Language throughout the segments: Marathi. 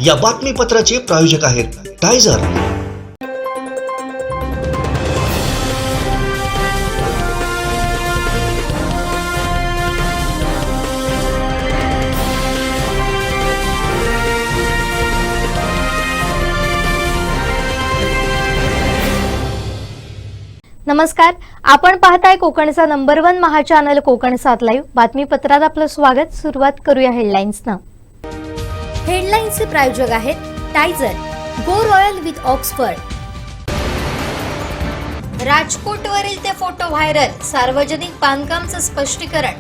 या बातमीपत्राचे प्रायोजक आहेत टायझर। नमस्कार, आपण पाहताय कोकणचा नंबर 1 महा चॅनल कोकण 7 लाईव्ह। बातमीपत्रात आपलं स्वागत। सुरुवात करूया हेडलाईन्सनं। हेडलाईन्सचे प्रायोजक आहेत टायझर, गो रॉयल विथ ऑक्सफर्ड। राजकोटवरील ते फोटो व्हायरल, सार्वजनिक बांधकामचं स्पष्टीकरण।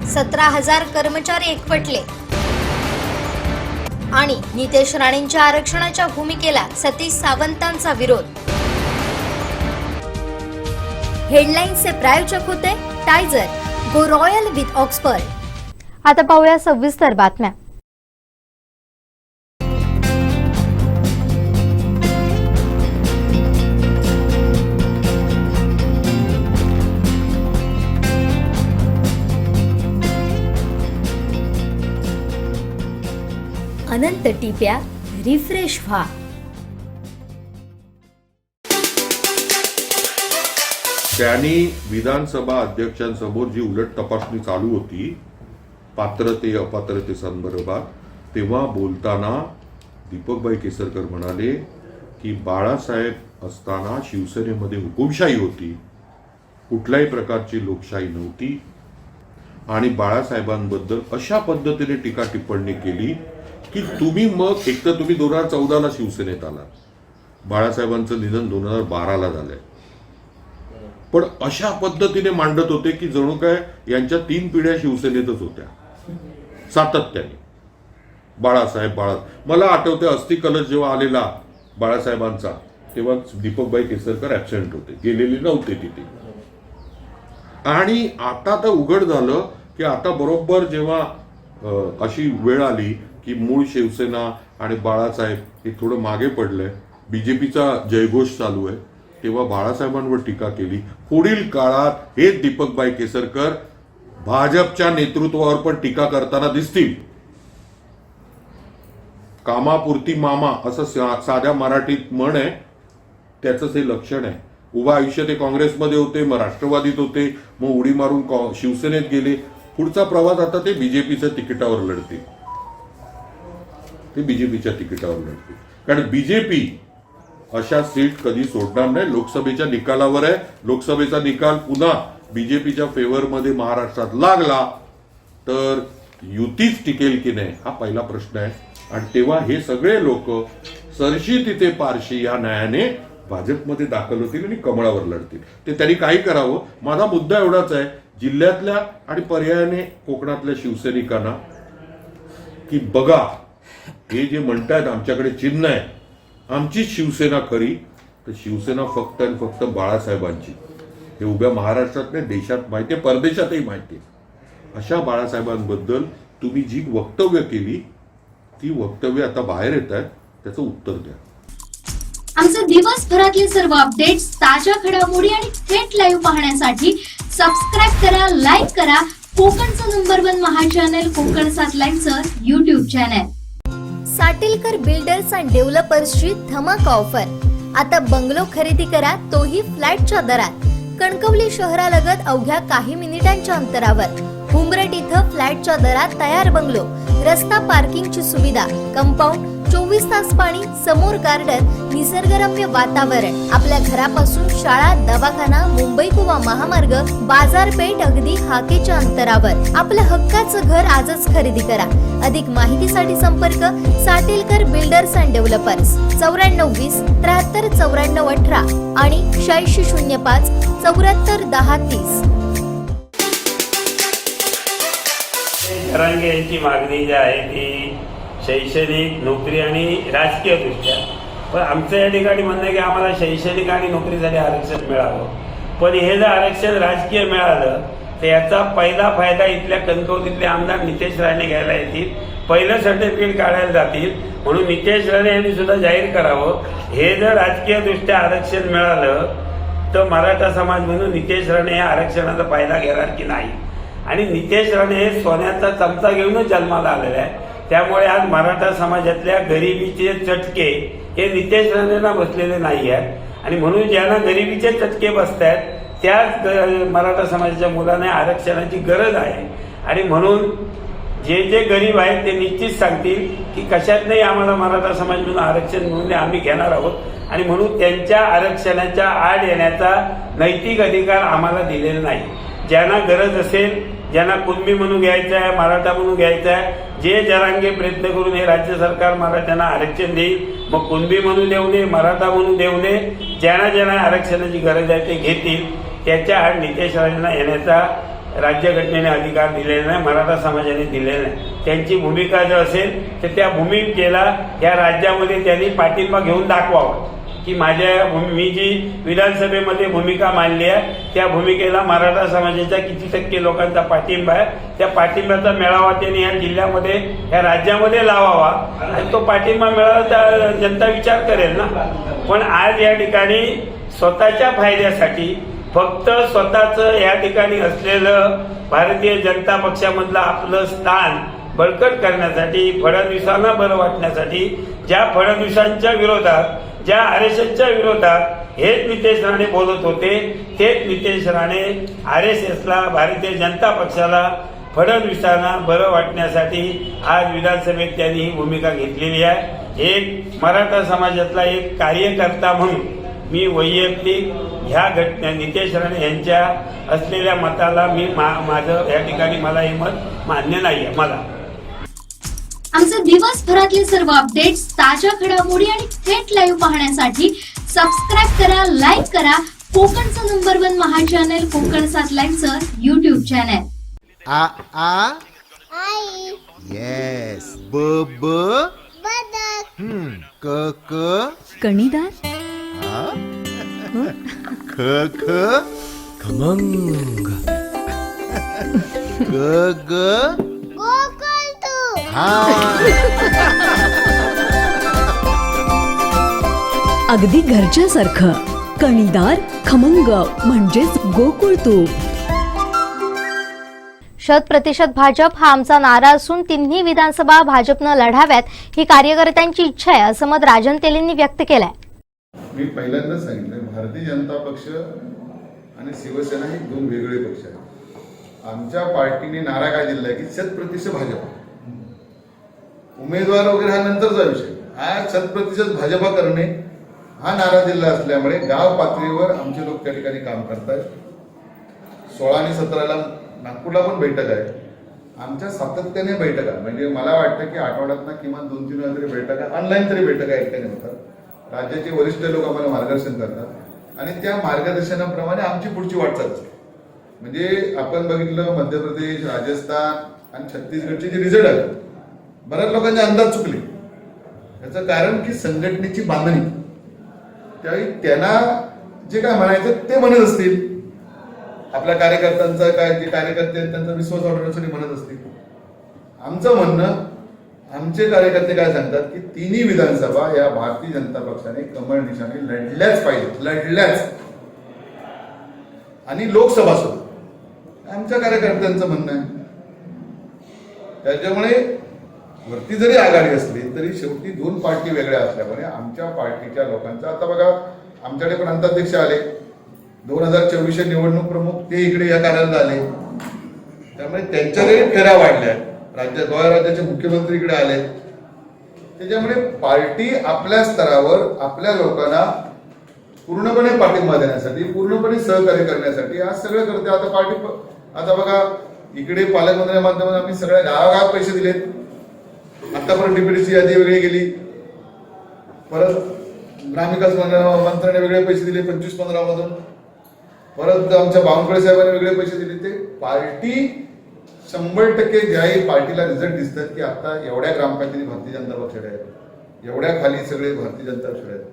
17,000 कर्मचारी एकवटले आणि नितेश राणेंच्या आरक्षणाच्या भूमिकेला सतीश सावंतांचा विरोध। हेडलाईन्सचे प्रायोजक होते टायझर, गो रॉयल विथ ऑक्सफर्ड। आता पाहूया सविस्तर बातम्या। अनंत टिप्या, रिफ्रेश व्हा। त्यांनी विधानसभा अध्यक्षांसमोर जी उलट तपासणी चालू होती पात्रते अपात्रते संदर्भात, तेव्हा बोलताना दीपकभाई केसरकर म्हणाले की बाळासाहेब असताना शिवसेनेमध्ये हुकुमशाही होती, कुठल्याही प्रकारची लोकशाही नव्हती आणि बाळासाहेबांबद्दल अशा पद्धतीने टीका टिप्पणी केली की तुम्ही मग एकतर तुम्ही 2014ला शिवसेनेत आला, बाळासाहेबांचं निधन 2012ला झालंय, पण अशा पद्धतीने मांडत होते की जणू काय यांच्या 3 पिढ्या शिवसेनेतच होत्या सातत्याने। बाळासाहेब मला आठवते अस्थि कलश जेव्हा आलेला बाळासाहेबांचा तेव्हा दीपकभाई केसरकर ऍबसेंट होते, गेलेले नव्हते तिथे। आणि आता तर उघड झालं की आता बरोबर जेव्हा अशी वेळ आली की मूळ शिवसेना आणि बाळासाहेब हे थोडं मागे पडलंय, बीजेपीचा जयघोष चालू आहे, तेव्हा बाळासाहेबांवर टीका केली। पुढील काळात हे दीपकभाई केसरकर भाजपच्या नेतृत्वावर पण टीका करताना दिसतील। कामापुरती मामा असं साध्या मराठीत म्हण आहे, त्याच हे लक्षण आहे। उभा आयुष्य ते काँग्रेसमध्ये होते, मग राष्ट्रवादीत होते, मग उडी मारून शिवसेनेत गेले, पुढचा प्रवास आता ते बीजेपीच्या तिकिटावर लढतील, ते बीजेपीच्या तिकिटावर लढतील, कारण बीजेपी अशा सीट कधी सोडणार नाही। लोकसभेच्या निकालावर आहे, लोकसभेचा निकाल पुन्हा बीजेपीच्या फेवरमध्ये महाराष्ट्रात लागला तर युतीच टिकेल की नाही हा पहिला प्रश्न आहे। आणि तेव्हा हे सगळे लोक सरशी तिथे पारशी या न्यायाने भाजपमध्ये दाखल होतील आणि कमळावर लढतील। ते त्यांनी काही करावं। माझा मुद्दा एवढाच आहे जिल्ह्यातल्या आणि पर्यायाने कोकणातल्या शिवसैनिकांना की बघा, हे जे म्हणतायत आमच्याकडे चिन्ह आहे, आमची शिवसेना खरी, तर शिवसेना फक्त आणि फक्त बाळासाहेबांची, हे उभ्या महाराष्ट्रात नाही देशात माहिती आहे, परदेशातही माहिती आहे। अशा बाळासाहेबांबद्दल तुम्ही जी वक्तव्य केली ती वक्तव्य आता बाहेर येत आहेत, त्याचं उत्तर द्या। आमचे दिवसभरातले सर्व अपडेट्स, ताज्या घडामोडी आणि थेट लाईव्ह पाहण्यासाठी सबस्क्राइब करा, लाईक करा कोकणचं नंबर 1 महा चॅनल कोकण 7 लाईव्हचं YouTube channel. Satilkar builders and डेव्हलपर्सची धमाका ऑफर। आता बंगलो खरेदी करा, तोही फ्लॅटच्या दरात। कणकवली शहरालगत अवघ्या काही मिनिटांच्या अंतरावर हुंबरट इथं फ्लॅटच्या दरात तयार बंगलो, रस्ता पार्किंगची सुविधा, कंपाऊंड, 24 तास पाणी, समोर गार्डन, निसर्गरम्य वातावरण। आपल्या घरापासून शाळा, दवाखाना, मुंबई गोवा महामार्ग, बाजारपेठ अगदी हाकेच्या अंतरावर। आपलं हक्काचं घर आजच खरेदी करा। अधिक माहितीसाठी संपर्क साटिलकर बिल्डर्स अँड डेव्हलपर्स 9420 73 94 18 आणि 8605 74 10 30। जरांगे यांची मागणी जी आहे ती शैक्षणिक, नोकरी आणि राजकीय दृष्ट्या, पण आमचं या ठिकाणी म्हणणं आहे की आम्हाला शैक्षणिक आणि नोकरीसाठी आरक्षण मिळावं, पण हे जर आरक्षण राजकीय मिळालं तर याचा पहिला फायदा इथल्या कणकवलीतले आमदार नितेश राणे घ्यायला येतील, पहिलं सर्टिफिकेट काढायला जातील, म्हणून नितेश राणे यांनी सुद्धा जाहीर करावं। हे जर राजकीय दृष्ट्या आरक्षण मिळालं तर मराठा समाज म्हणून नितेश राणे या आरक्षणाचा फायदा घेणार की नाही। आणि नितेश राणे हे सोन्याचा चमचा घेऊनच जन्माला आलेला आहे, त्यामुळे आज मराठा समाजातल्या गरिबीचे चटके हे नितेश राणेंना बसलेले नाही आहेत आणि म्हणून ज्यांना गरिबीचे चटके बसत आहेत त्याच मराठा समाजाच्या मुलांना आरक्षणाची गरज आहे आणि म्हणून जे जे गरीब आहेत ते निश्चित सांगतील की कशात नाही आम्हाला मराठा समाज म्हणून आरक्षण मिळून आम्ही घेणार आहोत आणि म्हणून त्यांच्या आरक्षणाच्या आड येण्याचा नैतिक अधिकार आम्हाला दिलेला नाही. ज्यांना गरज असेल, ज्यांना कुणबी म्हणून घ्यायचं आहे, मराठा म्हणून घ्यायचं आहे, जे जरांगे प्रयत्न करून हे राज्य सरकार मराठ्यांना आरक्षण देईल, मग कुणबी म्हणून देऊ नये, मराठा म्हणून देऊ नये, ज्यांना आरक्षणाची गरज आहे ते घेतील. त्याच्या आड नितेश राणेंना येण्याचा राज्यघटनेने अधिकार दिलेला नाही, मराठा समाजाने दिलेला नाही. त्यांची भूमिका जर असेल तर त्या भूमिकेला या राज्यामध्ये त्यांनी पाठिंबा घेऊन दाखवावा की मी जी विधानसभेमध्ये भूमिका मांडली आहे त्या भूमिकेला मराठा समाजाच्या किती टक्के लोकांचा पाठिंबा आहे, त्या पाठिंब्याचा मेळावा त्यांनी या जिल्ह्यामध्ये या राज्यामध्ये लावावा आणि तो पाठिंबा मिळाला तर जनता विचार करेल ना. पण आज या ठिकाणी स्वतःच्या फायद्यासाठी फक्त स्वतःचं या ठिकाणी असलेलं भारतीय जनता पक्षामधलं आपलं स्थान बळकट करण्यासाठी, फडणवीसांना बरं वाटण्यासाठी, ज्या फडणवीसांच्या विरोधात, ज्या RSSच्या विरोधात हेच नितेश राणे बोलत होते, तेच नितेश राणे RSSला, भारतीय जनता पक्षाला, फडणवीसांना बरं वाटण्यासाठी आज विधानसभेत त्यांनी ही भूमिका घेतलेली आहे. एक मराठा समाजातला एक कार्यकर्ता म्हणून मी वैयक्तिक ह्या नितेश राणे यांच्या असलेल्या मताला मी माझं या ठिकाणी मला हे मत मान्य नाही आहे. मला आमचे दिवसभरातले सर्व अपडेट्स, ताज्या घडामोडी आणि थेट लाईव्ह पाहण्यासाठी सबस्क्राईब करा, लाईक करा कोकणचं नंबर 1 महा चॅनल कोकण 7 लाईव्हचं YouTube चॅनल. आ आ आई येस ब ब बदक क क कणीदार आ ख ख खमंग ग ग अगदी घरच्यासारखं कणीदार खमंग म्हणजेच गोकुळ तूप. 100% भाजप हा आमचा नारा असून तिन्ही विधानसभा भाजपनं लढाव्यात ही कार्यकर्त्यांची इच्छा आहे असं मत राजन तेलींनी व्यक्त केलंय. मी पहिल्यांदाच सांगितलं, भारतीय जनता पक्ष आणि शिवसेना हे दोन वेगळे पक्ष आहेत. आमच्या पार्टीने नारा काय दिला आहे की 100% भाजप. उमेदवार वगैरे हा नंतरचा विषय. हा 100% भाजपा करणे हा नारा दिला असल्यामुळे गाव पातळीवर आमचे लोक त्या ठिकाणी काम करतात. 16 आणि 17ला नागपूरला पण बैठक आहे. आमच्या सातत्याने बैठका, म्हणजे मला वाटतं की आठवड्यातनं किमान 2-3 वेळा तरी बैठका, ऑनलाईन तरी बैठका या ठिकाणी होतात. राज्याचे वरिष्ठ लोक आम्हाला मार्गदर्शन करतात आणि त्या मार्गदर्शनाप्रमाणे आमची पुढची वाटचाल असते. म्हणजे आपण बघितलं मध्य प्रदेश, राजस्थान आणि छत्तीसगडचे जे रिझल्ट आले, बऱ्याच लोकांचे अंदाज चुकले. याचं कारण की संघटनेची बांधणी, त्यावेळी त्यांना जे काय म्हणायचं ते म्हणत असतील, आपल्या कार्यकर्त्यांचा काय, जे कार्यकर्ते आहेत त्यांचा विश्वास वाढवण्यासाठी म्हणत असतील. आमचं म्हणणं, आमचे कार्यकर्ते काय सांगतात की तिन्ही विधानसभा या भारतीय जनता पक्षाने कमळ निशाने लढल्याच पाहिजेत, लढल्याच. आणि लोकसभा सुद्धा आमच्या कार्यकर्त्यांचं म्हणणं आहे. त्याच्यामुळे वरती जरी आघाडी असली तरी शेवटी दोन पार्टी वेगळ्या असल्यामुळे आमच्या पार्टीच्या लोकांचा, आता बघा आमच्याकडे पण अंताध्यक्ष आले, 2024 निवडणूक प्रमुख ते इकडे या कार्यालयात आले, त्यामुळे त्यांच्याकडे फेऱ्या वाढल्या. राज्याचे मुख्यमंत्री इकडे आले. त्याच्यामुळे पार्टी आपल्या स्तरावर आपल्या लोकांना पूर्णपणे पाठिंबा देण्यासाठी, पूर्णपणे सहकार्य करण्यासाठी आज सगळं करते. आता पार्टी, आता बघा इकडे पालकमंत्र्यांच्या माध्यमातून आम्ही सगळ्या गावागावात पैसे दिलेत. आतापर्यंत डीपीडीची यादी वेगळी गेली, परत ग्रामविकास मंत्र्याने वेगळे पैसे दिले 25-15 मधून, परत आमच्या बावनकुळे साहेबांनी वेगळे पैसे दिले. ते पार्टी 100% ज्याही पार्टीला रिझल्ट दिसतात की आता एवढ्या ग्रामपंचायती भारतीय जनता पक्षाकडे आहेत, एवढ्या खाली सगळे भारतीय जनता पक्षाकडे आहेत,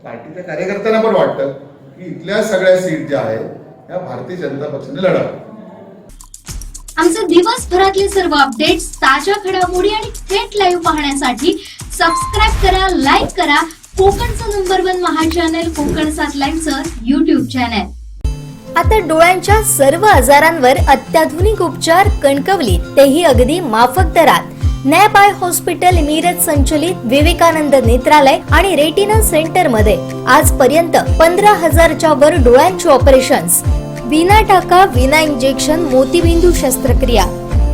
पार्टीच्या कार्यकर्त्यांना पण वाटतं की इथल्या सगळ्या सीट ज्या आहेत त्या भारतीय जनता पक्षाने लढाव्या. आमचे दिवसभरातले सर्व अपडेट्स, ताज्या घडामोडी आणि थेट लाईव्ह पाहण्यासाठी सबस्क्राईब करा, लाईक करा कोकणचं नंबर 1 महा चॅनल कोकण 7 लाईव्हचं YouTube चॅनल. आता डोळ्यांच्या सर्व आजारांवर अत्याधुनिक उपचार कणकवलीत, तेही अगदी माफक दरात. नॅप आय हॉस्पिटल मिरज संचलित विवेकानंद नेत्रालय आणि रेटिना सेंटर मध्ये आजपर्यंत 15,000च्या वर डोळ्यांची ऑपरेशन्स, विना टाका विना इंजेक्शन मोतीबिंदू शस्त्रक्रिया,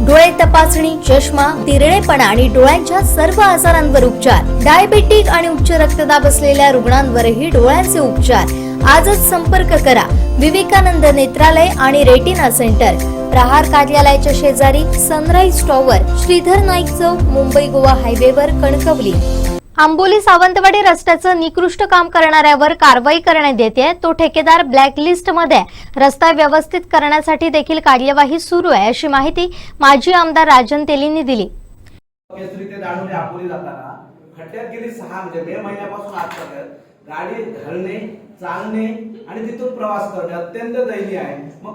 डोळे तपासणी, चष्मा, तिरळेपणा आणि डोळ्यांच्या सर्व आजारांवर उपचार, डायबेटिक आणि उच्च रक्तदाब असलेल्या रुग्णांवरही डोळ्यांचे उपचार. आजच संपर्क करा विवेकानंद नेत्रालय आणि रेटिना सेंटर, प्रहार कार्यालयाच्या शेजारी, सनराईज टॉवर, श्रीधर नाईक चौक, मुंबई गोवा हायवेवर, कणकवली. आंबोली सावंतवाडी रस्त्याचं निकृष्ट काम करणाऱ्यावर कारवाई करण्यात येते. तो ठेकेदार ब्लॅकलिस्ट मध्ये. रस्ता व्यवस्थित करण्यासाठी देखील कार्यवाही सुरू आहे, अशी माहिती माजी आमदार राजन तेलींनी दिली. केसरी ते दांडोली आंबोली जाताना खड्ड्यात गेली 6 म्हणजे मे महिन्यापासून आजपर्यंत गाडी घालणे, चालणे आणि तिथून प्रवास करणे अत्यंत दयनीय आहे. मग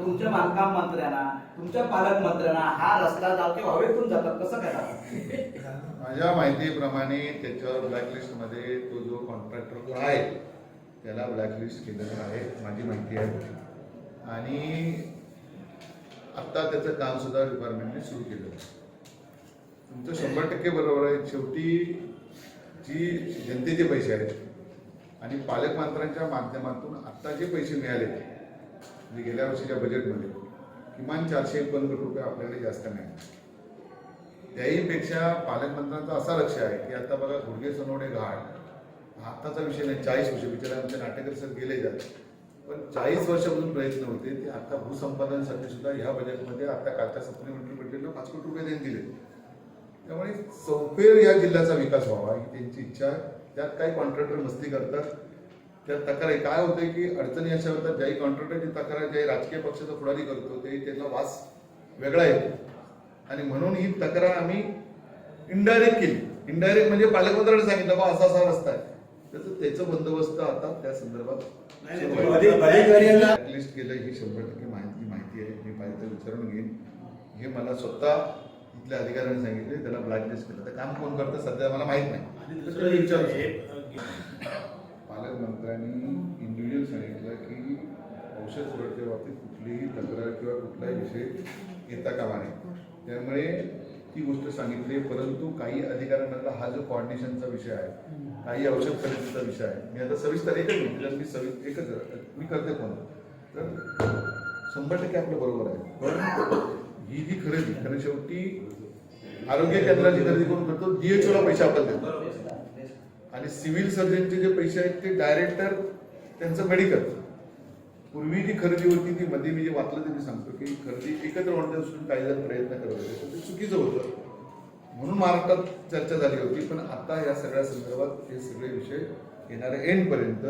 तुमच्या बांधकाम मंत्र्यांना, तुमच्या पालकमंत्र्यांना हा रस्ता जातो हवेतून जातात कसं काय? माझ्या माहितीप्रमाणे त्याच्यावर ब्लॅकलिस्ट मध्ये तो जो कॉन्ट्रॅक्टर आहे त्याला ब्लॅकलिस्ट केलेलं आहे, माझी माहिती आहे. आणि आता त्याचं काम सुद्धा डिपार्टमेंटने सुरू केलं आहे. तुमचं 100% बरोबर आहे. शेवटी जी जनतेचे पैसे आहेत आणि पालकमंत्र्यांच्या माध्यमातून आता जे पैसे मिळाले म्हणजे गेल्या वर्षीच्या बजेटमध्ये किमान 451 कोटी रुपये आपल्याकडे जास्त मिळाले. त्याहीपेक्षा पालकमंत्र्यांचं असा लक्ष आहे की आता बघा गुडगे सोनवणे घाट आत्ताचा विषय नाही, 40 वर्ष बिचारा आमचे नाटेकर सर गेले जात, पण 40 वर्षापासून प्रयत्न होते ते आता भूसंपादनासाठी सुद्धा ह्या बजेटमध्ये आता कालच्या सप्लिमेंटरी बजेटला 5 कोटी रुपये देऊन दिले. त्यामुळे चौफेर या जिल्ह्याचा विकास व्हावा ही त्यांची इच्छा आहे. त्यात काही कॉन्ट्रॅक्टर मस्ती करतात, त्यात तक्रारी काय होते की अडचणी अशा होतात, ज्याही कॉन्ट्रॅक्टरची तक्रार ज्याही राजकीय पक्षाचा पुढारी करतो ते त्याचा वास वेगळा येतो आणि म्हणून ही तक्रार आम्ही इनडायरेक्ट केली. इनडायरेक्ट म्हणजे पालकमंत्र्यांनी सांगितलं बा असा असा रस्ता आहे, त्याचं बंदोबस्त आता त्या संदर्भात लिस्ट केलं ही 100% माहिती आहे. मी पाहिजे विचारून घेईन. हे मला स्वतः इथल्या अधिकाऱ्यांनी सांगितले, त्याला ब्लॅकलिस्ट केलं. तर काम कोण करतं सध्या मला माहित नाही. पालकमंत्र्यांनी इंडिव्हिज्युअल सांगितलं की औषध सुरक्षेच्या बाबतीत कुठलीही तक्रार किंवा कुठलाही विषय येता कामा नये. त्यामुळे ती गोष्ट सांगितली. परंतु काही अधिकाऱ्यांना हा जो कोऑर्डिनेशनचा विषय आहे, काही औषध खरेदीचा विषय आहे, मी आता सविस्तर मी करते फोन, तर 100% आपलं बरोबर आहे. पण ही जी खरेदी, कारण शेवटी आरोग्य केंद्राची खरेदी कोण करतो? DHO ला पैसे आपण देतो आणि सिव्हिल सर्जनचे जे पैसे आहेत ते डायरेक्टर त्यांचं मेडिकल. पूर्वी जी खरेदी होती ती मध्ये मी जे वाचलं ते मी सांगतो की खरेदी एकत्र होण्यापासून काही जण प्रयत्न करत होते, ते चुकीचं होतं म्हणून महाराष्ट्रात चर्चा झाली होती. पण आता या सगळ्या संदर्भात हे सगळे विषय येणाऱ्या एंडपर्यंत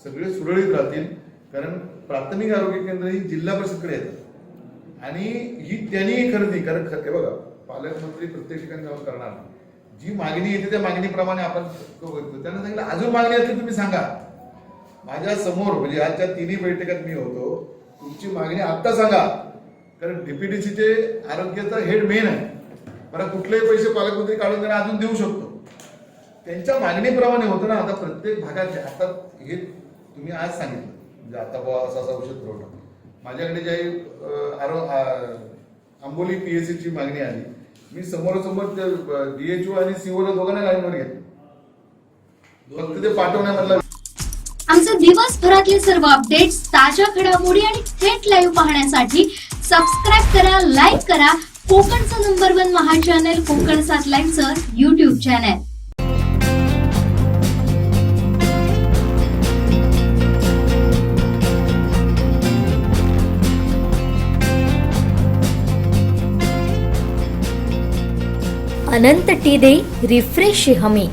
सगळे सुरळीत राहतील. कारण प्राथमिक आरोग्य केंद्र ही जिल्हा परिषदकडे येतात आणि ही त्यांनी खरेदी, कारण हे बघा पालकमंत्री प्रत्येक ठिकाणी जाऊन करणार नाही. जी मागणी येते त्या मागणीप्रमाणे आपण त्यांना सांगितलं अजून मागणी असली तुम्ही सांगा. माझ्या समोर म्हणजे आजच्या तिन्ही बैठकात मी होतो, तुमची मागणी आत्ता सांगा, कारण DPDCचे आरोग्याचा हेड मेन आहे. मला कुठलेही पैसे पालकमंत्री काढून त्यांना अजून देऊ शकतो, त्यांच्या मागणीप्रमाणे होतं ना. आता प्रत्येक भागात आता हे तुम्ही आज सांगितलं म्हणजे आता बुवा असा औषध पुरवठा, माझ्याकडे ज्याही आंबोली PSCची मागणी आली, मी समोरासमोर DHO आणि CO दोघांना लाईनवर घेतलं, फक्त ते पाठवण्यामधला. आमचे दिवसभरातले सर्व अपडेट्स, ताज्या घडामोडी आणि थेट लाईव्ह पाहण्यासाठी सबस्क्राईब करा, लाईक करा कोकणचं नंबर 1 महा चॅनल कोकण 7 लाईव्हचं YouTube चॅनल. अनंत टी दे रिफ्रेश हमी.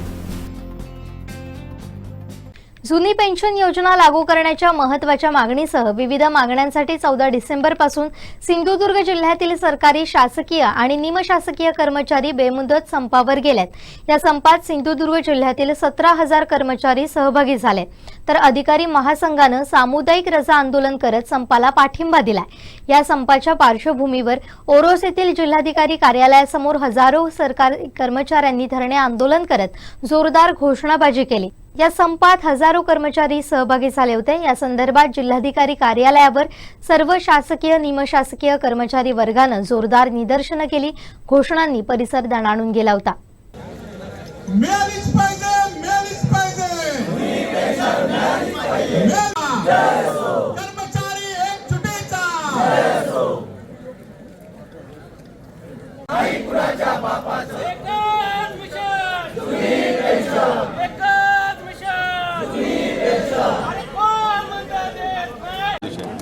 जुनी पेन्शन योजना लागू करण्याच्या महत्त्वाच्या मागणीसह विविध मागण्यांसाठी 14 डिसेंबर पासून सिंधुदुर्ग जिल्ह्यातील सरकारी, शासकीय आणि निमशासकीय कर्मचारी बेमुदत संपावर गेलेत. या संपात सिंधुदुर्ग जिल्ह्यातील 17,000 कर्मचारी सहभागी झाले, तर अधिकारी महासंघानं सामुदायिक रजा आंदोलन करत संपाला पाठिंबा दिलाय. या संपाच्या पार्श्वभूमीवर ओरोस येथील जिल्हाधिकारी कार्यालयासमोर हजारो सरकारी कर्मचाऱ्यांनी धरणे आंदोलन करत जोरदार घोषणाबाजी केली. या संपात हजारो कर्मचारी सहभागी झाले होते। या संदर्भात जिल्हाधिकारी कार्यालयावर सर्व शासकीय निमशासकीय कर्मचारी वर्गानं जोरदार निदर्शनं केली। घोषणांनी परिसर दणाणून गेला होता।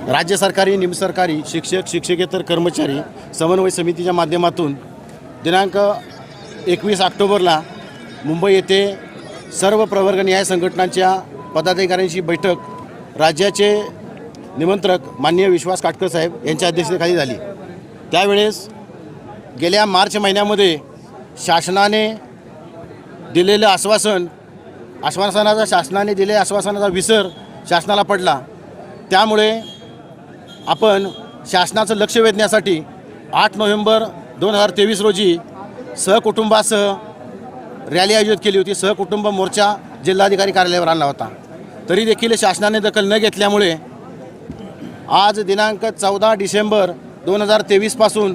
राज्य सरकारी निमसरकारी शिक्षक शिक्षकेतर कर्मचारी समन्वय समितीच्या माध्यमातून दिनांक 21 ऑक्टोबरला मुंबई येथे सर्व प्रवर्ग न्याय संघटनांच्या पदाधिकाऱ्यांची बैठक राज्याचे निमंत्रक माननीय विश्वास काटकर साहेब यांच्या अध्यक्षतेखाली झाली। त्यावेळेस गेल्या मार्च महिन्यामध्ये शासनाने दिलेलं शासनाने दिलेल्या आश्वासनाचा विसर शासनाला पडला। त्यामुळे आपण शासनाचं लक्ष वेधण्यासाठी 8 नोव्हेंबर 2023 रोजी सहकुटुंबासह रॅली आयोजित केली होती। सहकुटुंब मोर्चा जिल्हाधिकारी कार्यालयावर आणला होता। तरी देखील शासनाने दखल न घेतल्यामुळे आज दिनांक 14 डिसेंबर 2023 पासून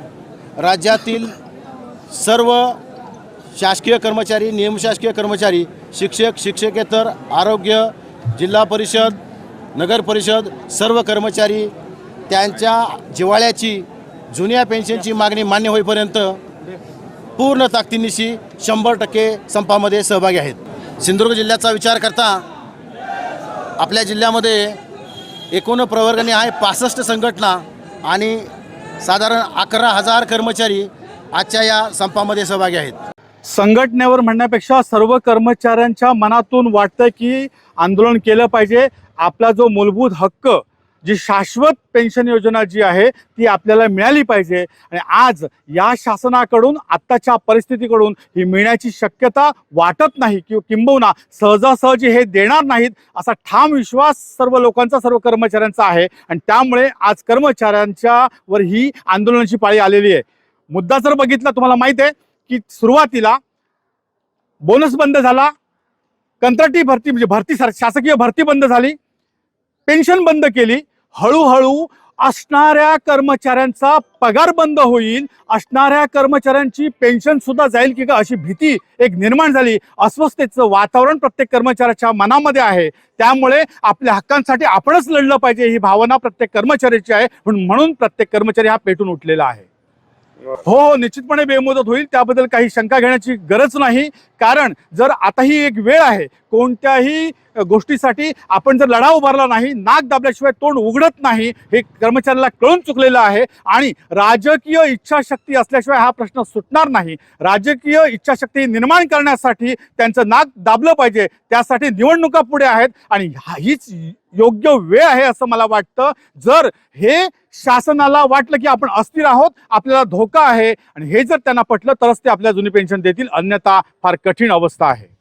राज्यातील सर्व शासकीय कर्मचारी निमशासकीय कर्मचारी शिक्षक शिक्षकेतर आरोग्य जिल्हा परिषद नगर परिषद सर्व कर्मचारी त्यांच्या जिव्हाळ्याची जुन्या पेन्शनची मागणी मान्य होईपर्यंत पूर्ण ताकदीनिशी 100% संपामध्ये सहभागी आहेत। सिंधुदुर्ग जिल्ह्याचा विचार करता आपल्या जिल्ह्यामध्ये एकूण प्रवर्गाने आहे 65 संघटना आणि साधारण 11,000 कर्मचारी आजच्या या संपामध्ये सहभागी आहेत। संघटनेवर म्हणण्यापेक्षा सर्व कर्मचाऱ्यांच्या मनातून वाटतं की आंदोलन केलं पाहिजे। आपला जो मूलभूत हक्क जी शाश्वत पेन्शन योजना जी आहे ती आपल्याला मिळाली पाहिजे आणि आज या शासनाकडून आत्ताच्या परिस्थितीकडून ही मिळण्याची शक्यता वाटत नाही किंवा किंबहुना सहजासहजी हे देणार नाहीत असा ठाम विश्वास सर्व लोकांचा सर्व कर्मचाऱ्यांचा आहे आणि त्यामुळे आज कर्मचाऱ्यांच्या वर ही आंदोलनाची पाळी आलेली आहे। मुद्दा जर बघितला तुम्हाला माहिती आहे की सुरुवातीला बोनस बंद झाला, कंत्राटी भरती म्हणजे शासकीय भरती बंद झाली, पेन्शन बंद केली, हळूहळू असणाऱ्या कर्मचाऱ्यांचा पगार बंद होईल, असणाऱ्या कर्मचाऱ्यांची पेन्शन सुद्धा जाईल की का अशी भीती एक निर्माण झाली। अस्वस्थतेचं वातावरण प्रत्येक कर्मचाऱ्याच्या मनामध्ये आहे। त्यामुळे आपल्या हक्कांसाठी आपणच लढलं पाहिजे ही भावना प्रत्येक कर्मचाऱ्याची आहे। म्हणून प्रत्येक कर्मचारी हा पेटून उठलेला आहे। हो निश्चितपणे बेमुदत होईल, त्याबद्दल काही शंका घेण्याची गरज नाही। कारण जर आता ही एक वेळ आहे, कोणत्याही गोष्टीसाठी आपण जर लढा उभारला नाही, नाक दाबल्याशिवाय तोंड उघडत नाही हे कर्मचाऱ्याला कळून चुकलेलं आहे आणि राजकीय इच्छाशक्ती असल्याशिवाय हा प्रश्न सुटणार नाही। राजकीय इच्छाशक्ती निर्माण करण्यासाठी त्यांचं नाक दाबलं पाहिजे, त्यासाठी निवडणुका पुढे आहेत आणि हीच योग्य वेळ आहे असं मला वाटतं। जर हे शासनाला वाटलं की आपण अस्थिर आहोत, आपल्याला धोका आहे आणि हे जर त्यांना पटलं तरच ते आपल्याला जुनी पेन्शन देतील, अन्यथा फार कठीण अवस्था आहे।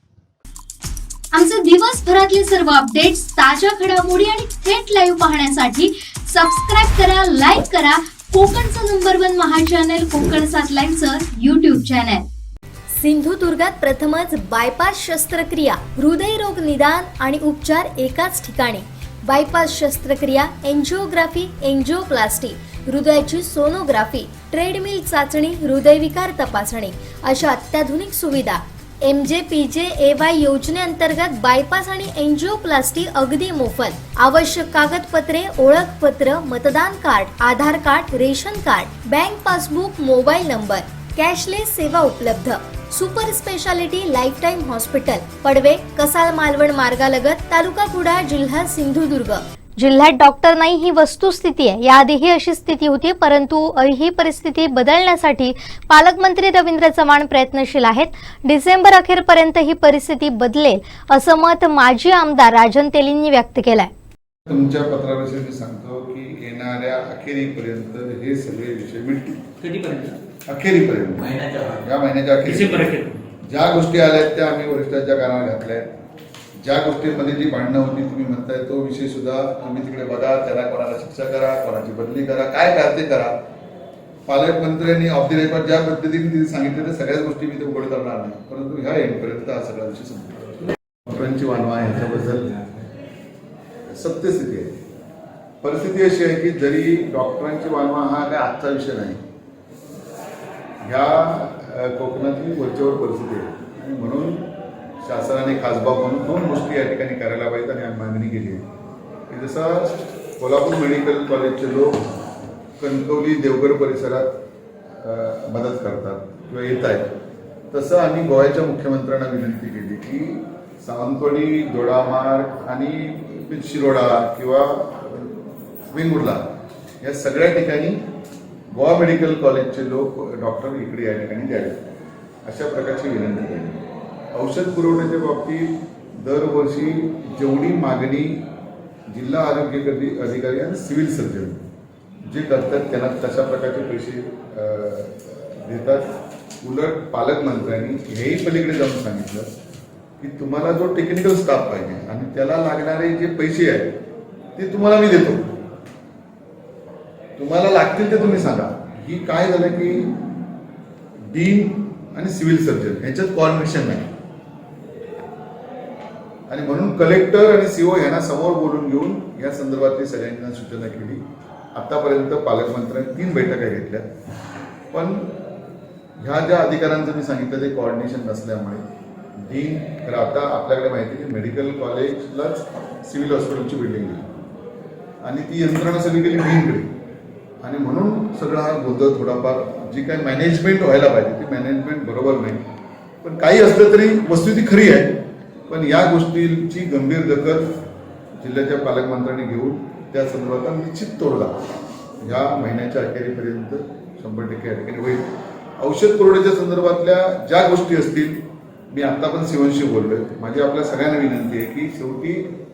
आमचे दिवसभरातले सर्व अपडेट्स ताज्या घडामोडी आणि थेट लाईव्ह पाहण्यासाठी सबस्क्राईब करा, लाईक करा कोकणचं नंबर 1 महा चॅनल कोकण 7 लाईव्हचं YouTube चॅनल। सिंधुदुर्गात प्रथमच बायपास शस्त्रक्रिया, हृदयरोग निदान आणि उपचार एकाच ठिकाणी। बायपास शस्त्रक्रिया, एंजिओग्राफी, एंजिओप्लास्टी, हृदयाची सोनोग्राफी, ट्रेडमिल चाचणी, हृदयविकार तपासणी अशा अत्याधुनिक सुविधा। MJPJAY योजनेअंतर्गत बायपास आणि एंजिओप्लास्टी अगदी मोफत। आवश्यक कागदपत्रे, ओळखपत्र, मतदान card, Aadhaar card, ration card, bank passbook, mobile number, cashless सेवा उपलब्ध। Super speciality lifetime hospital, Padve, Kasal Malvan मार्गालगत, तालुका कुडाळ, जिल्हा सिंधुदुर्ग। जिल्ह्यात डॉक्टर नाही ही वस्तुस्थिती आहे। याआधीही अशी स्थिती होती, परंतु ही परिस्थिती बदलण्यासाठी पालकमंत्री रवींद्र चव्हाण प्रयत्नशील आहेत। डिसेंबर अखेरपर्यंत ही परिस्थिती बदलेल असं मत माजी आमदार राजन तेलींनी व्यक्त केलंय। तुमच्या पत्राविषयी मी सांगतो की येणाऱ्या अखेरीपर्यंत हे सगळे विषय मिटतील। कधीपर्यंत? अखेरीपर्यंत, या महिन्याच्या अखेरीपर्यंत। ज्या गोष्टी आल्या त्या आम्ही वरिष्ठांच्या कानावर घातल्या। ज्या गोष्टींमध्ये जी भांडणं होती तुम्ही म्हणताय तो विषय सुद्धा तुम्ही तिकडे बघा, त्याला कोणाला शिक्षा करा, कोणाची बदली करा, काय करा ते करा। पालकमंत्र्यांनी ऑफ द रेकॉर्ड ज्या पद्धतीने तिथे सांगितलं त्या सगळ्याच गोष्टी मी ते उघड करणार नाही, परंतु ह्या एंडपर्यंत हा सगळा विषय संपला। डॉक्टरांची वानवा ह्याच्याबद्दल सत्यस्थिती आहे. परिस्थिती अशी आहे की जरी डॉक्टरांची वानवा हा काय आजचा विषय नाही, ह्या कोकणातली वरच्यावर परिस्थिती आहे आणि म्हणून शासनाने खासबाब म्हणून 2 गोष्टी या ठिकाणी करायला पाहिजेत आणि आम्ही मागणी केली आहे की जसं कोल्हापूर मेडिकल कॉलेजचे लोक कणकवली देवगड परिसरात मदत करतात किंवा येत आहेत, तसं आम्ही गोव्याच्या मुख्यमंत्र्यांना विनंती केली की सावंतवाडी, दोडामार्ग आणि शिरोडा किंवा वेंगुर्ला या सगळ्या ठिकाणी गोवा मेडिकल कॉलेजचे लोक डॉक्टर इकडे या ठिकाणी द्यावे, अशा प्रकारची विनंती केली. औषध पुरवठ्याच्या बाबतीत दरवर्षी जेवढी मागणी जिल्हा आरोग्य अधिकारी आणि सिव्हिल सर्जन जे करतात त्यांना तशा प्रकारचे पैसे देतात. उलट पालकमंत्र्यांनी हेही पलीकडे जाऊन सांगितलं की तुम्हाला जो टेक्निकल स्टाफ पाहिजे आणि त्याला लागणारे जे पैसे आहेत ते तुम्हाला मी देतो, तुम्हाला लागतील ते तुम्ही सांगा. ही काय झालं की डीन आणि सिव्हिल सर्जन यांच्यात कोऑर्डिनेशन नाही आणि म्हणून कलेक्टर आणि सीओ यांना समोर बोलून घेऊन या संदर्भातली सगळ्यांना सूचना केली. आतापर्यंत पालकमंत्र्यांनी 3 बैठका घेतल्या, पण ह्या ज्या अधिकाऱ्यांचं मी सांगितलं ते कोऑर्डिनेशन नसल्यामुळे डीन तर आता आपल्याकडे माहिती आहे की मेडिकल कॉलेजलाच सिव्हिल हॉस्पिटलची बिल्डिंग दिली आणि ती यंत्रणा सगळी गेली डीनकडे आणि म्हणून सगळा हा गोंधळ थोडाफार जी काही मॅनेजमेंट व्हायला पाहिजे ती मॅनेजमेंट बरोबर नाही. पण काही असलं तरी वस्तुस्थिती खरी आहे, पण या गोष्टीची गंभीर दखल जिल्ह्याच्या पालकमंत्र्यांनी घेऊन त्या संदर्भात निश्चित तोडगा या महिन्याच्या अखेरीपर्यंत 100% या ठिकाणी होईल. औषध पुरवठ्याच्या संदर्भातल्या ज्या गोष्टी असतील, मी आता पण शिवनशी बोललोय, माझी आपल्या सगळ्यांना विनंती आहे की शेवटी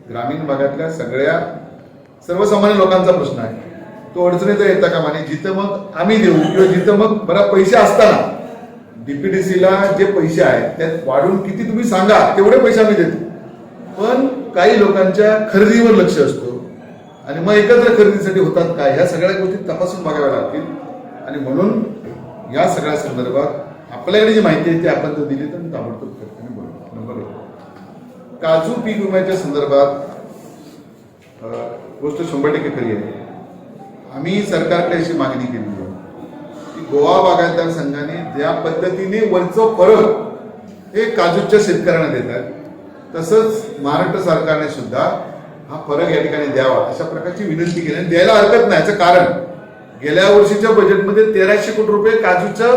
ग्रामीण भागातल्या सर्वसामान्य लोकांचा प्रश्न आहे, तो अडचणीत येता कामा नये. जिथं मग आम्ही देऊ किंवा जिथं मग बरा पैसे असताना डीपीडीसीला जे पैसे आहेत त्यात वाढून किती तुम्ही सांगा तेवढे पैसे आम्ही देतो, पण काही लोकांच्या खरेदीवर लक्ष असतो आणि मग एकत्र खरेदीसाठी होतात काय, ह्या सगळ्या गोष्टी तपासून बघाव्या लागतील. आणि म्हणून या सगळ्या संदर्भात आपल्याकडे जी माहिती आहे ती आपण जर दिली तर ताबडतोब करताना बोलू. नंबर 1, काजू पीक विम्याच्या संदर्भात गोष्ट 100% खरी आहे. आम्ही सरकारकडे अशी मागणी केली आहे की गोवा बागायतदार संघाने ज्या पद्धतीने वरचं फरक हे काजूच्या शेतकऱ्यांना देतात, तसंच महाराष्ट्र सरकारने सुद्धा हा फरक या ठिकाणी द्यावा अशा प्रकारची विनंती केली आणि द्यायला हरकत नाही. याचं कारण गेल्या वर्षीच्या बजेटमध्ये 1300 कोटी रुपये काजूच्या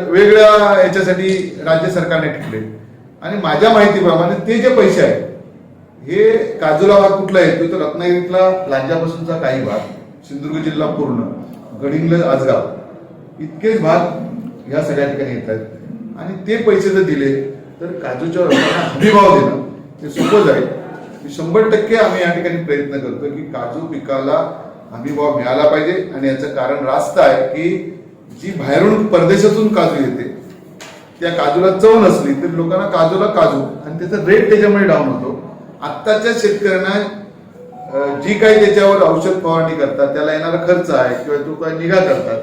वेगळ्या याच्यासाठी राज्य सरकारने ठेवले आणि माझ्या माहितीप्रमाणे ते जे पैसे आहेत हे काजूला भाग कुठला येतो तर रत्नागिरीतला लांजापासूनचा काही भाग, सिंधुदुर्ग जिल्हा पूर्ण, गडिंग्लज, आजगाव इतकेच भाग या सगळ्या ठिकाणी येत आहेत आणि ते पैसे जर दिले तर काजूच्या रोपांना हमीभाव देणं हे सोपं जाईल. 100% आम्ही या ठिकाणी प्रयत्न करतो की काजू पिकाला हमीभाव मिळाला पाहिजे आणि याचं कारण रास्त आहे की जी बाहेरून परदेशातून काजू येते त्या काजूला चव नसली तर लोकांना काजूला काजू आणि त्याचा रेट त्याच्यामुळे डाऊन होतो. आत्ताच्या शेतकऱ्यांना जी काही त्याच्यावर औषध फवारणी करतात त्याला येणारा खर्च आहे किंवा तो काही निगा करतात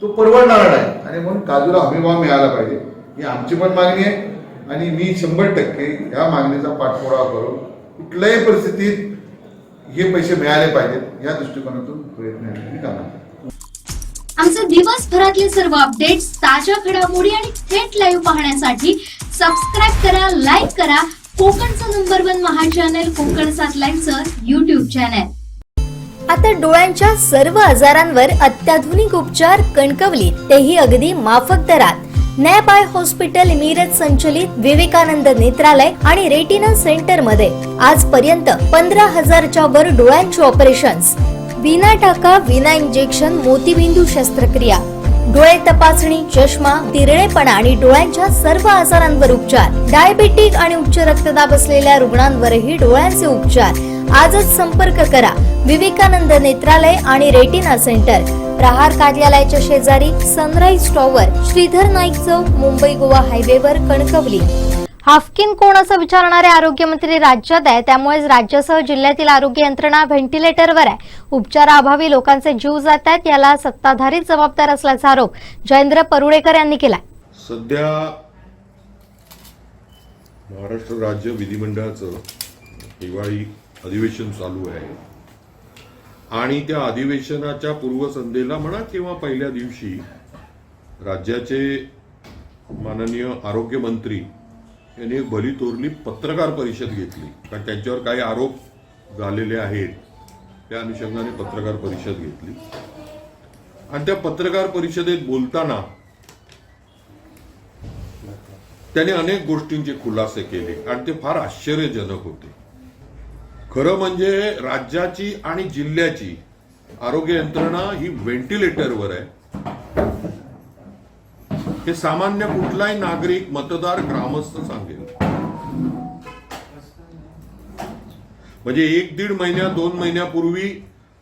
तो परवडणार नाही आणि म्हणून काजूला हमीभाव मिळाला पाहिजे ही आमची पण मागणी आहे आणि मी 100% या मागणीचा पाठपुरावा करून कुठल्याही परिस्थितीत हे पैसे मिळाले पाहिजेत या दृष्टिकोनातून प्रयत्न करणार. आमचे दिवसभरातले सर्व अपडेट्स, ताज्या घडामोडी आणि थेट लाईव्ह पाहण्यासाठी सबस्क्राईब करा, लाईक करा कोकणचं नंबर 1 महा चॅनल कोकण 7 लाईव्हचं YouTube चॅनल. आता डोळ्यांच्या सर्व आजारांवर अत्याधुनिक उपचार कणकवलीत, तेही अगदी माफक दरात. नॅप आय हॉस्पिटल मिरज संचलित विवेकानंद नेत्रालय आणि रेटिना सेंटर मध्ये आजपर्यंत 15,000च्या वर डोळ्यांची ऑपरेशन्स, विना टाका, विना इंजेक्शन, मोतीबिंदू शस्त्रक्रिया, डोळे तपासणी, चष्मा, तिरळेपणा आणि डोळ्यांच्या सर्व आजारांवर उपचार. डायबेटिक आणि उच्च रक्तदाब असलेल्या रुग्णांवरही डोळ्यांचे उपचार. आजच संपर्क करा विवेकानंद नेत्रालय आणि रेटिना सेंटर, प्रहार कार्यालयाच्या शेजारी, सनराईज टॉवर, श्रीधर नाईक चौक, मुंबई गोवा हायवेवर, कणकवली. हाफकिन कोण असं विचारणारे आरोग्यमंत्री राज्यात आहे, त्यामुळेच राज्यासह जिल्ह्यातील आरोग्य यंत्रणा व्हेंटिलेटरवर आहे. उपचाराअभावी लोकांचे जीव जात आहेत, याला सत्ताधारीच जबाबदार असल्याचा आरोप जयेंद्र परुळेकर यांनी केला. सध्या महाराष्ट्र राज्य विधिमंडळाचं हिवाळी अधिवेशन चालू आहे आणि त्या अधिवेशनाच्या पूर्वसंध्येला म्हणा किंवा पहिल्या दिवशी राज्याचे माननीय आरोग्यमंत्री यांनी एक भली थोरली पत्रकार परिषद घेतली, कारण त्यांच्यावर काही आरोप झालेले आहेत त्या अनुषंगाने पत्रकार परिषद घेतली. आणि त्या पत्रकार परिषदेत बोलताना त्याने अनेक गोष्टींचे खुलासे केले आणि ते फार आश्चर्यजनक होते. खरं म्हणजे राज्याची आणि जिल्ह्याची आरोग्य यंत्रणा ही व्हेंटिलेटरवर आहे. हे सामान्य कुठलाही नागरिक, मतदार, ग्रामस्थ सांगेल. म्हणजे 1-1.5 महिन्या 2 महिन्यापूर्वी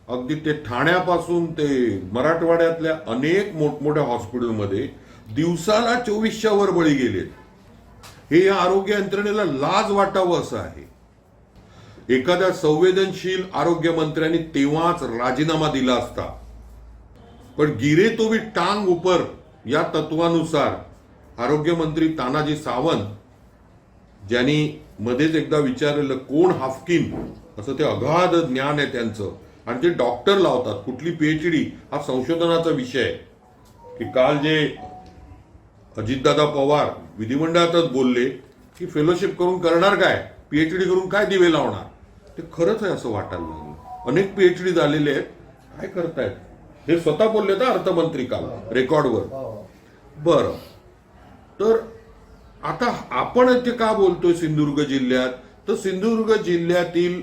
अगदी ते ठाण्यापासून ते मराठवाड्यातल्या अनेक मोठमोठ्या हॉस्पिटलमध्ये दिवसाला 24च्या वर बळी गेलेत. हे या आरोग्य यंत्रणेला लाज वाटावं असं आहे. एखाद्या संवेदनशील आरोग्यमंत्र्यांनी तेव्हाच राजीनामा दिला असता, पण गिरे तो भी टांग ऊपर या तत्वानुसार आरोग्यमंत्री तानाजी सावंत, ज्यांनी मध्येच एकदा विचारलेलं कोण हाफकिन, असं ते अगाध ज्ञान आहे त्यांचं आणि ते डॉक्टर लावतात. कुठली पीएचडी हा संशोधनाचा विषय आहे. की काल जे अजितदादा पवार विधिमंडळातच बोलले की फेलोशिप करून करणार काय, पीएचडी करून काय दिवे लावणार, ते खरंच आहे असं वाटायला लागलं. अनेक पीएचडी झालेले आहेत, काय करतायत हे स्वतः बोलले तर अर्थमंत्री काल रेकॉर्डवर. बरं, तर आता आपण इथे का बोलतोय सिंधुदुर्ग जिल्ह्यात, तर सिंधुदुर्ग जिल्ह्यातील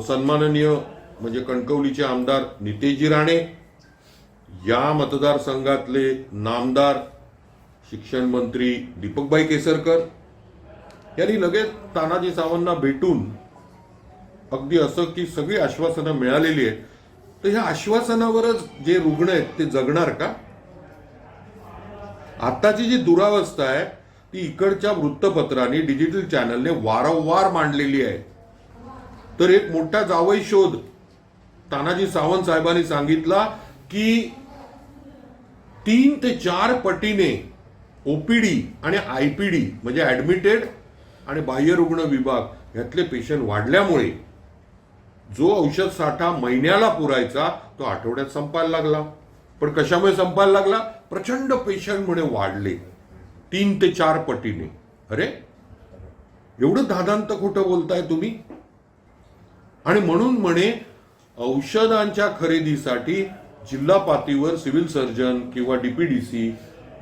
सन्माननीय म्हणजे कणकवलीचे आमदार नितेशजी राणे, या मतदारसंघातले नामदार शिक्षण मंत्री दीपकभाई केसरकर यांनी लगेच तानाजी सावंतांना भेटून अगदी असं की सगळी आश्वासनं मिळालेली आहेत, तर ह्या आश्वासनावरच जे रुग्ण आहेत ते जगणार का? आताची जी दुरावस्था आहे ती इकडच्या वृत्तपत्रांनी, डिजिटल चॅनलने वारंवार मांडलेली आहे. तर एक मोठा जावई शोध तानाजी सावंत साहेबांनी सांगितला की 3 ते 4 पटीने ओपीडी आणि आयपीडी म्हणजे ऍडमिटेड आणि बाह्य रुग्ण विभाग यातले पेशंट वाढल्यामुळे जो औषध साठा महिन्याला पुरायचा तो आठवड्यात संपायला लागला. पण कशामुळे संपायला लागला? प्रचंड पेशंटमुळे वाढले 3 ते 4 पटीने. अरे एवढं धादांत खोटं बोलताय तुम्ही? आणि म्हणून म्हणे औषधांच्या खरेदीसाठी जिल्हा पातळीवर सिव्हिल सर्जन किंवा डीपीडीसी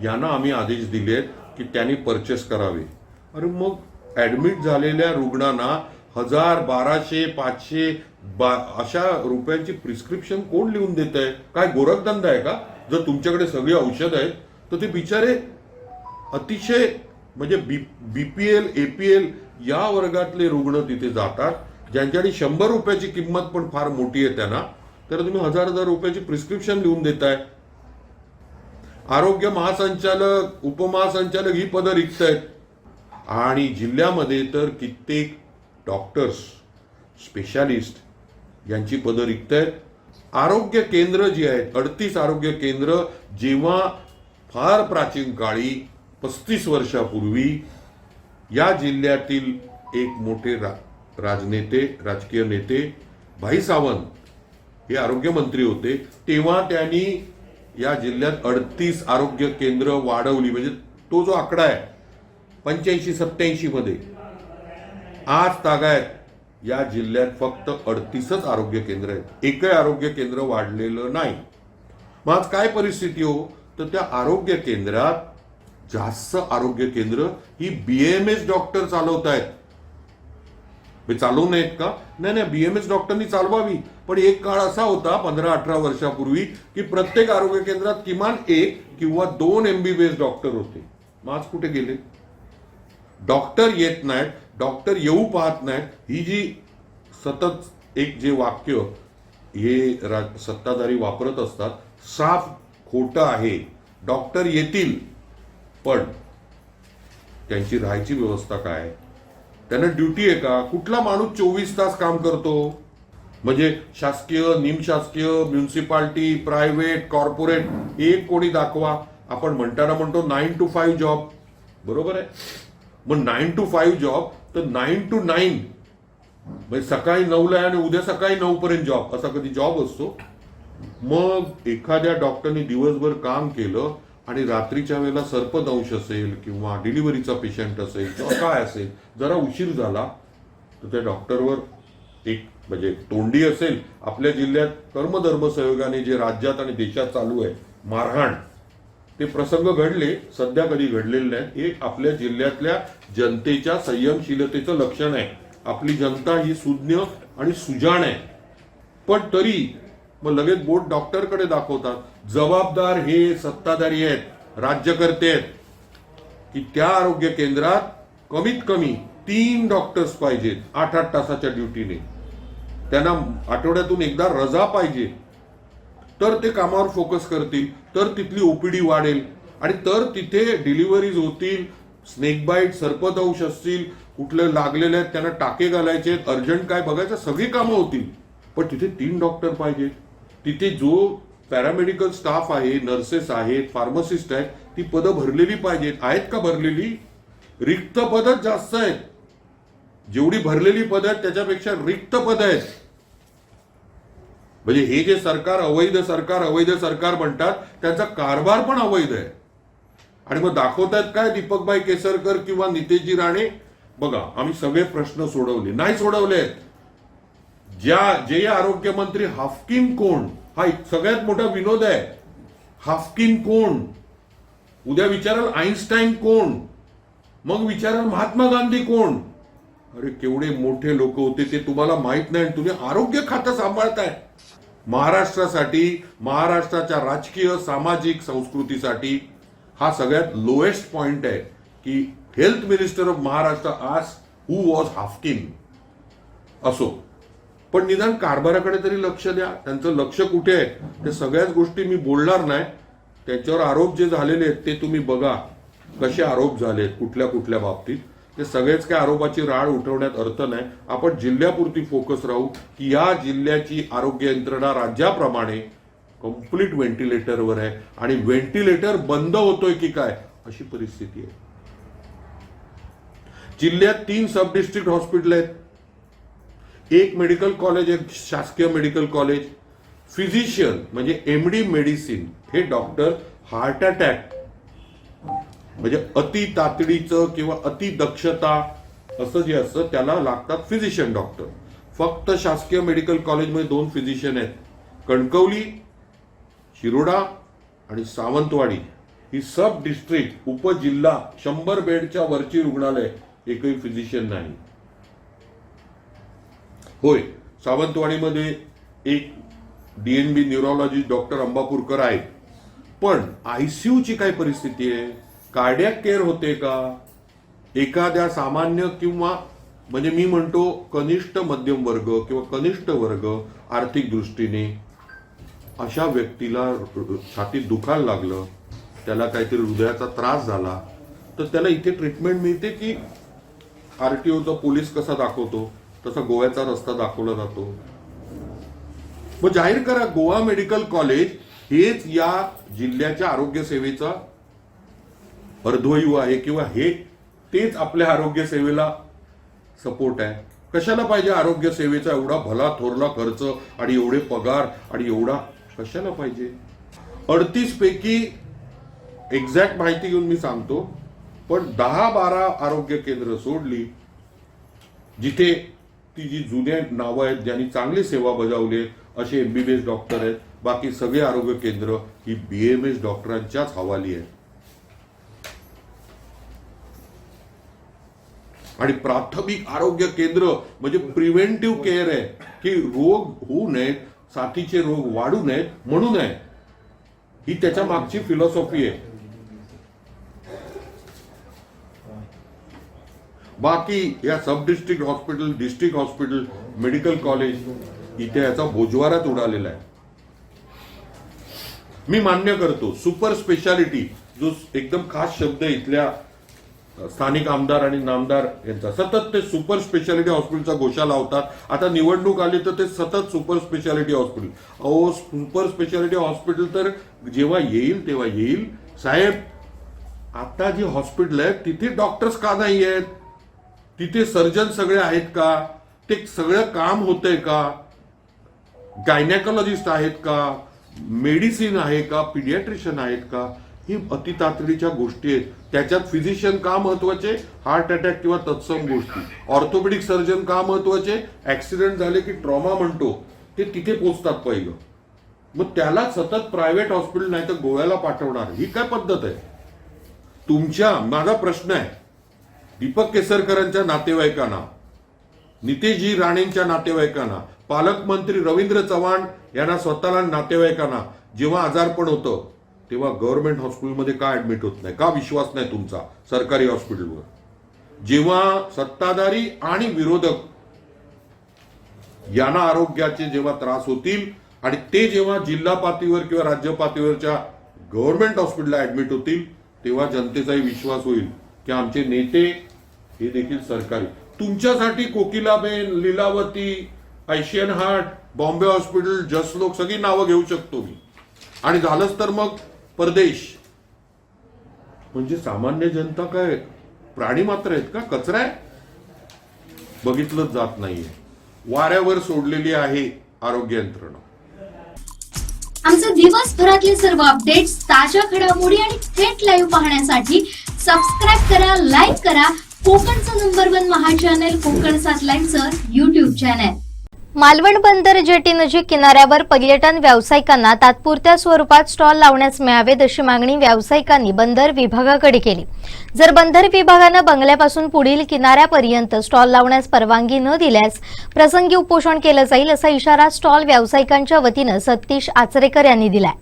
यांना आम्ही आदेश दिलेत की त्यांनी परचेस करावे. अरे मग ऍडमिट झालेल्या रुग्णांना 1000, 1200, 500 अशा रुपयांची प्रिस्क्रिप्शन कोण लिहून देत आहे? काय गोरखधंदा आहे का? जर तुमच्याकडे सगळी औषध आहेत तर ते बिचारे अतिशय म्हणजे बीपीएल, एपीएल या वर्गातले रुग्ण तिथे जातात, ज्यांच्याकडे 100 रुपयाची किंमत पण फार मोठी आहे त्यांना, तर तुम्ही 1000 रुपयाची प्रिस्क्रिप्शन लिहून देताय. आरोग्य महासंचालक, उपमहासंचालक ही पदं रिक्त आहेत आणि जिल्ह्यामध्ये तर कित्येक डॉक्टर्स, स्पेशालिस्ट यांची पदं रिक्त आहेत. आरोग्य केंद्र जी आहेत 38 आरोग्य केंद्र, जेव्हा फार प्राचीन काळी 35 वर्षापूर्वी या जिल्ह्यातील एक मोठे राजनेते, राजकीय नेते भाई सावंत हे आरोग्यमंत्री होते, तेव्हा त्यांनी या जिल्ह्यात 38 आरोग्य केंद्र वाढवली. म्हणजे तो जो आकडा आहे 85-87 मध्ये, आज तागायत या जिल्ह्यात फक्त 38च आरोग्य केंद्र आहेत. एकही आरोग्य केंद्र वाढलेलं नाही. मग आज काय परिस्थिती हो, तर त्या आरोग्य केंद्रात जास्त आरोग्य केंद्र ही बीएमएस डॉक्टर चालवत आहेत. चालवू नयेत का? नाही, बीएमएस डॉक्टरनी चालवावी. पण एक काळ असा होता 15-18 वर्षापूर्वी की प्रत्येक आरोग्य केंद्रात किमान 1 किंवा 2 MBBS डॉक्टर होते. मग आज कुठे गेले? डॉक्टर येत नाहीत, डॉक्टर येऊ पाहत नाहीत. ही जी सतत एक जे वाक्य हे सत्ताधारी वापरत असतात साफ खोटं आहे. डॉक्टर येतील पण त्यांची राहायची व्यवस्था काय? त्यांना ड्युटी आहे का? कुठला माणूस 24 तास काम करतो? म्हणजे शासकीय, निमशासकीय, म्युन्सिपाल्टी, प्रायव्हेट, कॉर्पोरेट एक कोणी दाखवा. आपण म्हणताना म्हणतो 9 to 5 जॉब, बरोबर आहे. मग 9 to 5 जॉब तर 9 to 9 म्हणजे सकाळी 9ला आणि उद्या सकाळी 9 पर्यंत जॉब, असा कधी जॉब असतो? मग एखाद्या डॉक्टरने दिवसभर काम केलं आणि रात्रीच्या वेळेला सर्पदंश असेल किंवा डिलिव्हरीचा पेशंट असेल किंवा काय असेल, जरा उशीर झाला तर त्या डॉक्टरवर एक म्हणजे तोंडी असेल. आपल्या जिल्ह्यात कर्मधर्म संयोगाने जे राज्यात आणि देशात चालू आहे मारहाण, ते प्रसंग घडले, सध्या कधी घडलेले नाहीत. हे आपल्या जिल्ह्यातल्या जनतेच्या संयमशीलतेचं लक्षण आहे. आपली जनता ही सुज्ञ आणि सुजाण आहे, पण तरी मग लगेच बोट डॉक्टरकडे दाखवतात. जबाबदार हे सत्ताधारी आहेत, राज्यकर्ते आहेत, की त्या आरोग्य केंद्रात कमीत कमी 3 डॉक्टर्स पाहिजेत 8-8 तासाच्या ड्युटीने. त्यांना आठवड्यातून एकदा रजा पाहिजे, तर ते कामावर फोकस करतील, तर तिथली ओपीडी वाढेल आणि तर तिथे डिलिव्हरीज होतील. स्नेक बाईट, सर्पदंश असतील, कुठले लागलेले आहेत त्यांना टाके घालायचे आहेत, अर्जंट काय बघायचं, सगळी कामं होतील. पण तिथे 3 डॉक्टर पाहिजेत. तिथे जो पॅरामेडिकल स्टाफ आहे, नर्सेस आहेत, फार्मासिस्ट आहेत, ती पदं भरलेली पाहिजेत. आहेत का भरलेली? रिक्त पदच जास्त आहेत. जेवढी भरलेली पदं आहेत त्याच्यापेक्षा रिक्त पदं आहेत. म्हणजे हे जे सरकार अवैध सरकार म्हणतात, त्यांचा कारभार पण अवैध आहे. आणि मग दाखवतायत काय दीपकभाई केसरकर किंवा नितेशजी राणे? बघा, आम्ही सगळे प्रश्न सोडवले नाही, सोडवले. जे आरोग्यमंत्री हाफकिन कोण, हा सगळ्यात मोठा विनोद आहे. हाफकिन कोण? उद्या विचाराल आईन्स्टाईन कोण, मग विचाराल महात्मा गांधी कोण. अरे केवढे मोठे लोक होते ते तुम्हाला माहित नाही, तुम्ही आरोग्य खातं सांभाळताय. महाराष्ट्रासाठी, महाराष्ट्राच्या राजकीय सामाजिक संस्कृतीसाठी हा सगळ्यात लोएस्ट पॉइंट आहे की health minister of Maharashtra asked who was Haffkine. असो, पण निदान कारभाराकडे तरी लक्ष द्या. त्यांचं लक्ष कुठे आहे? ते सगळ्याच गोष्टी मी बोलणार नाही. त्याच्यावर आरोप जे झालेले आहेत ते तुम्ही बघा, कसे आरोप झालेत कुठल्या कुठल्या बाबतीत. ते सगळेच काय आरोपाची राळ उठवण्यात अर्थ नाही. आपण जिल्ह्यापुरती फोकस राहू की या जिल्ह्याची आरोग्य यंत्रणा राज्याप्रमाणे कम्प्लीट व्हेंटिलेटरवर आहे आणि व्हेंटिलेटर बंद होतोय की काय अशी परिस्थिती आहे. जिल्ह्यात 3 सब डिस्ट्रिक्ट हॉस्पिटल आहेत, 1 मेडिकल कॉलेज आहे, शासकीय मेडिकल कॉलेज. फिजिशियन म्हणजे MD मेडिसिन हे डॉक्टर हार्ट अटॅक म्हणजे अति तातडीचं किंवा अति दक्षता असं जे असतं त्याला लागतात फिजिशियन डॉक्टर. फक्त शासकीय मेडिकल कॉलेजमध्ये 2 फिजिशियन आहेत. कणकवली, शिरोडा आणि सावंतवाडी ही सब डिस्ट्रिक्ट उपजिल्हा 100 बेडच्या वरची रुग्णालय, एकही फिजिशियन नाही. होय, सावंतवाडीमध्ये एक DNB न्यूरोलॉजिस्ट डॉक्टर अंबापूरकर आहेत, पण ICUची काय परिस्थिती आहे? कार्डियक केअर होते का? एखाद्या सामान्य किंवा म्हणजे मी म्हणतो कनिष्ठ मध्यम वर्ग किंवा कनिष्ठ वर्ग आर्थिक दृष्टीने अशा व्यक्तीला छातीत दुखायला लागलं, त्याला काहीतरी हृदयाचा त्रास झाला, तर त्याला इथे ट्रीटमेंट मिळते की RTOचा पोलीस कसा दाखवतो तसा गोव्याचा रस्ता दाखवला जातो? मग जाहीर करा, गोवा मेडिकल कॉलेज हेच या जिल्ह्याच्या आरोग्य सेवेचा अर्धवायू आहे किंवा हे तेच आपल्या आरोग्य सेवेला सपोर्ट आहे. कशाला पाहिजे आरोग्य सेवेचा एवढा भला थोरला खर्च आणि एवढे पगार आणि एवढा कशाला पाहिजे? 38 पैकी एक्झॅक्ट माहिती घेऊन मी सांगतो, पण 10-12 आरोग्य केंद्र सोडली जिथे ती जी जुन्या नावं आहेत ज्यांनी चांगली सेवा बजावली आहेत असे MBBS डॉक्टर आहेत. बाकी सगळे आरोग्य केंद्र ही BAMS डॉक्टरांच्याच हवाली आहेत. आणि प्राथमिक आरोग्य केंद्र म्हणजे प्रिव्हेंटिव्ह केअर आहे की रोग होऊ नयेत, साथीचे रोग वाढू नयेत म्हणून आहे. ही त्याच्या मागची फिलॉसॉफी आहे. बाकी या सब district hospital, district hospital, medical college इथे याचा बोजवारात उडालेला आहे. मी मान्य करतो सुपर स्पेशालिटी जो एकदम खास शब्द इथल्या स्थानिक आमदार आणि नामदार यांचा, सतत ते सुपर स्पेशालिटी हॉस्पिटलचा घोषा लावतात. आता निवडणूक आली तर ते सतत सुपर स्पेशालिटी हॉस्पिटल. अहो, सुपर स्पेशालिटी हॉस्पिटल तर जेव्हा येईल तेव्हा येईल साहेब. आता जी हॉस्पिटल आहेत तिथे डॉक्टर्स का नाही आहेत? तिथे सर्जन सगळे आहेत का? ते सगळं काम होतंय का? गायनेकॉलॉजिस्ट आहेत का? मेडिसिन आहे का? पिडियाट्रिशियन आहेत का? ही अतितातडीच्या गोष्टी आहेत. त्याच्यात फिजिशियन का महत्वाचे? हार्ट अटॅक किंवा तत्सम गोष्टी. ऑर्थोपेडिक सर्जन का महत्वाचे? ऍक्सिडेंट झाले की ट्रॉमा म्हणतो ते तिथे पोचतात पहिलं. मग त्याला सतत प्रायव्हेट हॉस्पिटल नाही तर गोव्याला पाठवणार, ही काय पद्धत आहे? माझा प्रश्न आहे, दीपक केसरकरांच्या नातेवाईकांना, नितेशजी राणेंच्या नातेवाईकांना, पालकमंत्री रवींद्र चव्हाण यांना स्वतःला नातेवाईकांना जेव्हा आजारपण होतं तेव्हा गव्हर्नमेंट हॉस्पिटलमध्ये का ऍडमिट होत नाही? का विश्वास नाही तुमचा सरकारी हॉस्पिटलवर? जेव्हा सत्ताधारी आणि विरोधक यांना आरोग्याचे जेव्हा त्रास होतील आणि ते जेव्हा जिल्हा पातळीवर किंवा राज्य पातळीवरच्या गव्हर्नमेंट हॉस्पिटलला ऍडमिट होतील तेव्हा जनतेचाही विश्वास होईल की आमचे नेते हे देखील सरकारी. तुमच्यासाठी कोकिलाबेन, लीलावती, आयशियन हार्ट, बॉम्बे हॉस्पिटल, जसलोक सगळी नावं घेऊ शकतो मी. आणि झालंच तर मग परदेश. म्हणजे सामान्य जनता काय प्राणी मात्र आहेत का? कचरा आहे? बघितलंच जात नाहीये. वाऱ्यावर सोडलेली आहे आरोग्य यंत्रणा. आमचे दिवसभरातले सर्व अपडेट्स, ताज्या घडामोडी आणि थेट लाईव्ह पाहण्यासाठी सबस्क्राईब करा, लाईक करा कोकणचं नंबर 1 महा चॅनल कोकण 7 लाईनचं युट्यूब चॅनल. मालवण बंदर जेटी नजीक किनाऱ्यावर पर्यटन व्यावसायिकांना तात्पुरत्या स्वरूपात स्टॉल लावण्यास मिळावेत अशी मागणी व्यावसायिकांनी बंदर विभागाकडे केली. जर बंदर विभागानं बंगल्यापासून पुढील किनाऱ्यापर्यंत स्टॉल लावण्यास परवानगी न दिल्यास प्रसंगी उपोषण केलं जाईल असा इशारा स्टॉल व्यावसायिकांच्या वतीनं सतीश आचरेकर यांनी दिलाय.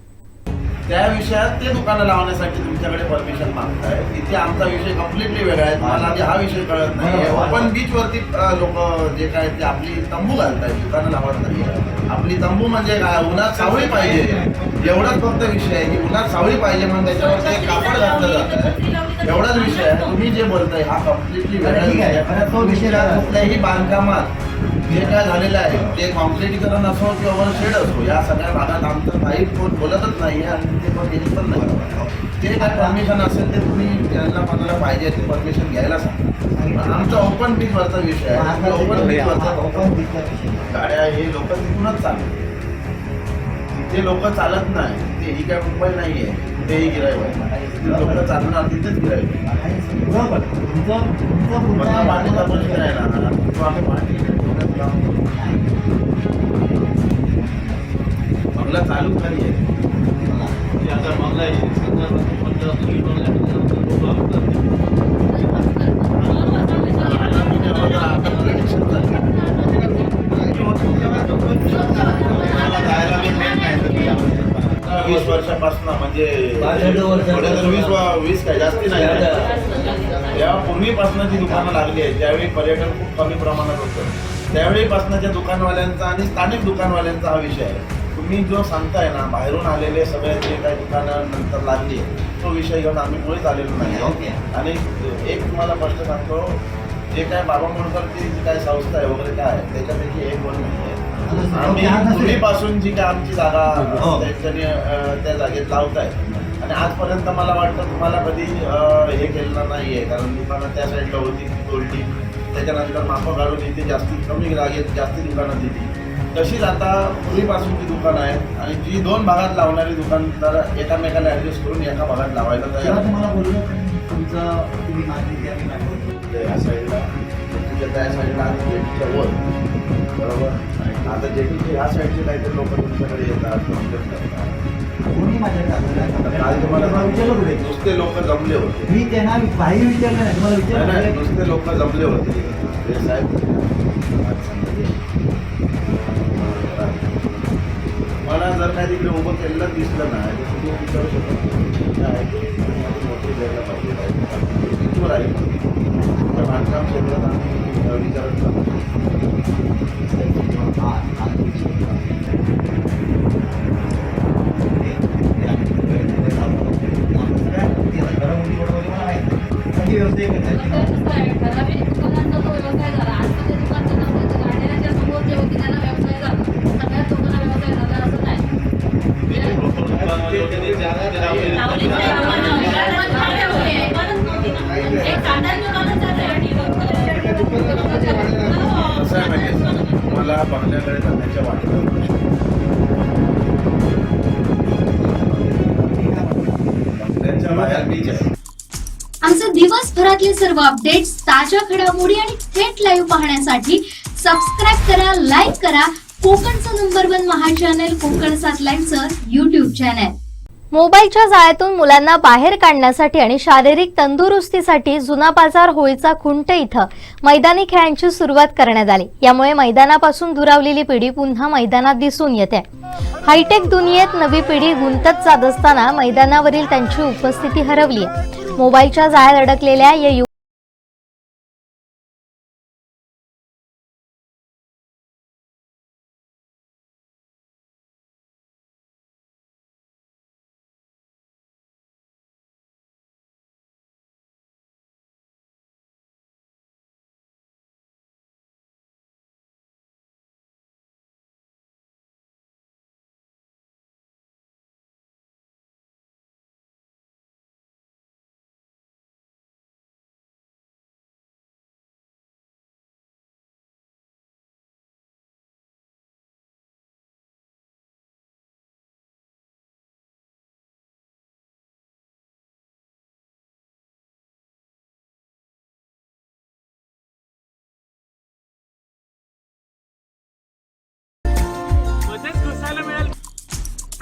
त्या विषयात ते दुकानं लावण्यासाठी तुमच्याकडे परमिशन मागताय. तिथे आमचा विषय कम्प्लिटली वेगळा आहे. मला आधी हा विषय कळत नाही. ओपन बीच वरती लोक जे काय ते आपली तंबू घालतायत, दुकानं लावत नाही. आपली तंबू म्हणजे काय? उन्हात सावळी पाहिजे एवढाच फक्त विषय आहे की उन्हात सावळी पाहिजे म्हणून त्याच्यावर ते कापड घातलं जातं, एवढाच विषय आहे. तुम्ही जे बोलताय हा कम्प्लिटली वेगळा आहे. तो विषय कुठल्याही बांधकामात जे काय झालेलं आहे ते कॉन्क्रिटीकरण असो किंवा शेड असो या सगळ्या भागात आमचं काही कोण बोलतच नाही आणि ते पण केली पण नाही. ते काय परमिशन असेल ते तुम्ही त्यांना कोणाला पाहिजे ते परमिशन घ्यायला सांगा. आमचा ओपन बीच वरचा विषय आहे. ओपन बीच वरचा गाड्या हे लोक तिथूनच चालतात. तिथे लोक चालत नाही. ते ही काय मुंबई नाही आहे. कुठेही गिराईक लोक चालणार तिथेच गिराईक. पाणी आपण करायला तो आम्ही पाणी बंगला चालू खाली आहे. आता बंगला वीस वर्षापासून म्हणजे 20 काय जास्ती नाही. तेव्हा पूर्वीपासून जी दुकानं लागली आहेत त्यावेळी पर्यटन खूप कमी प्रमाणात होतं. त्यावेळीपासूनच्या दुकानवाल्यांचा आणि स्थानिक दुकानवाल्यांचा हा विषय आहे. तुम्ही जो सांगताय ना बाहेरून आलेले सगळे जे काही दुकानं नंतर लागली तो विषय घेऊन आम्ही मुळीच आलेलो नाही. आणि एक तुम्हाला प्रश्न सांगतो, जे काय बाबा मोडकरची जी काय संस्था आहे वगैरे काय त्याच्यापैकी एक गोष्ट नाही आहे. आम्ही पूर्वीपासून जी काय आमची जागा त्यांच्यानी त्या जागेत लावताय आणि आजपर्यंत मला वाटतं तुम्हाला कधी हे केलेलं नाही आहे. कारण दुकानं त्या साईडला होती ती तोडली, त्याच्यानंतर मापं काढून इथे जास्ती कमी जागेत जास्ती दुकानं दिली. तशीच आता पूर्वीपासूनची दुकानं आहेत आणि जी 2 भागात लावणारी दुकानदार एकामेकाला ॲडजस्ट करून एका भागात लावायला तयार. तुम्हाला बोललो तुमचं तुम्ही या साईडला तुमच्या त्या साईडला जेटीच्या वर बरोबर. आता जेटीचे ह्या साईडचे काहीतरी लोक तुमच्याकडे येतात. काल तुम्हाला नुसते लोक जमले होते. मी त्यांना बाहेर विचारलं नाही, नुसते लोक जमले होते ते साहेब. मला जर काही तिकडे उभं केलेलं दिसलं नाही तर तुम्ही विचारू शकत मोठी द्यायला पाहिजे. कितीवर आहे त्या बांधकाम क्षेत्रात आम्ही विचारत करतो. कसं आहे माहिती आहे, मला बंगल्याकडे जाण्याच्या वाटेवर बंगल्याच्या बाहेर बीच आहे. आमचे दिवसभरातले सर्व अपडेट्स, ताज्या घडामोडी आणि थेट लाईव्ह पाहण्यासाठी सबस्क्राईब करा, लाईक करा कोकणचं नंबर 1 महा चॅनल कोकण 7 लाईव्हचं युट्यूब चॅनल. मोबाईलच्या जाळ्यातून मुलांना बाहेर काढण्यासाठी आणि शारीरिक तंदुरुस्तीसाठी जुना बाजार होळीचा खुंट इथं मैदानी खेळांची सुरुवात करण्यात आली. यामुळे मैदानापासून दुरावलेली पिढी पुन्हा मैदानात दिसून येते. हायटेक दुनियेत नवी पिढी गुंतत जात असताना मैदानावरील त्यांची उपस्थिती हरवली आहे. मोबाईलच्या जाळ्यात अडकलेल्या या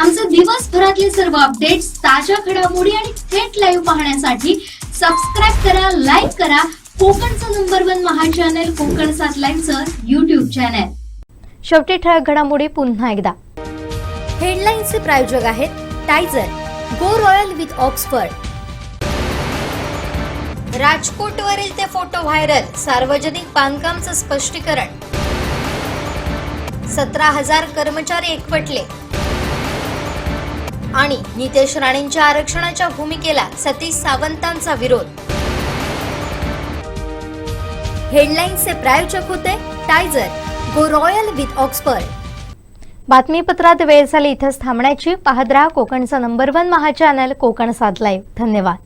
आमचे दिवसभरातले सर्व अपडेट्स, ताज्या घडामोडी आणि थेट लाईव्ह पाहण्यासाठी सबस्क्राईब करा, लाईक करा कोकणचं नंबर 1 महा चॅनल कोकण 7 लाईव्हचं युट्यूब चॅनल. शेवटी ठळक घडामोडी पुन्हा एकदा. हेडलाईन्सचे प्रायोजक आहेत टायझर, गो रॉयल विथ ऑक्सफर्ड. राजकोटवरील ते फोटो व्हायरल, सार्वजनिक बांधकामचं स्पष्टीकरण. 17,000 कर्मचारी एकवटले आणि नितेश राणेंच्या आरक्षणाच्या भूमिकेला सतीश सावंतांचा विरोध. हेडलाईन्सचे प्रायोजक होते टायझर, गो रॉयल विथ ऑक्सफर्ड. बातमीपत्रात वेळ झाली इथंच थांबण्याची. पाहत रहा कोकणचा नंबर 1 महा चॅनल कोकण 7 लाईव्ह. धन्यवाद.